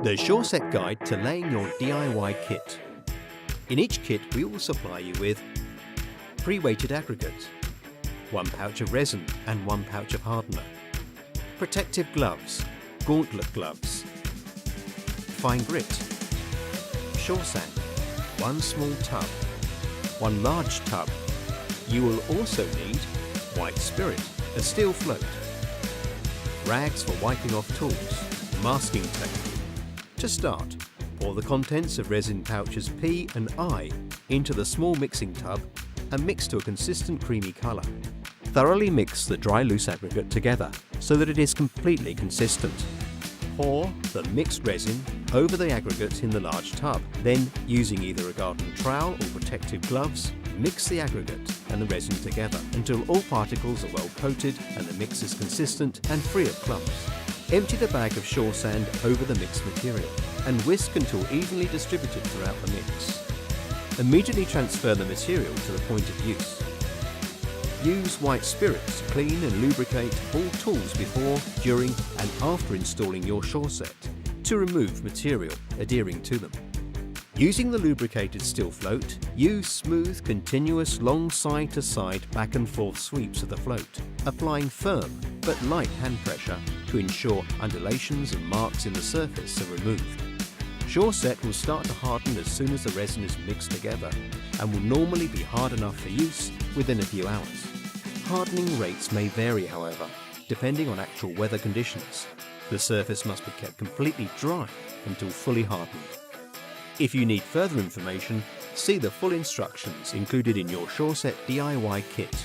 The SureSet Guide to Laying Your DIY Kit. In each kit we will supply you with pre-weighted aggregate, 1 pouch of resin and 1 pouch of hardener, protective gloves, gauntlet gloves, fine grit, shore sand, 1 small tub, 1 large tub. You will also need white spirit, a steel float, rags for wiping off tools, masking tape. To start, pour the contents of resin pouches P and I into the small mixing tub and mix to a consistent creamy colour. Thoroughly mix the dry loose aggregate together so that it is completely consistent. Pour the mixed resin over the aggregate in the large tub. Then, using either a garden trowel or protective gloves, mix the aggregate and the resin together until all particles are well coated and the mix is consistent and free of clumps. Empty the bag of shore sand over the mixed material and whisk until evenly distributed throughout the mix. Immediately transfer the material to the point of use. Use white spirits to clean and lubricate all tools before, during and after installing your SureSet to remove material adhering to them. Using the lubricated steel float, use smooth, continuous, long side-to-side, back and forth sweeps of the float, applying firm but light hand pressure to ensure undulations and marks in the surface are removed. SureSet will start to harden as soon as the resin is mixed together and will normally be hard enough for use within a few hours. Hardening rates may vary, however, depending on actual weather conditions. The surface must be kept completely dry until fully hardened. If you need further information, see the full instructions included in your SureSet DIY kit.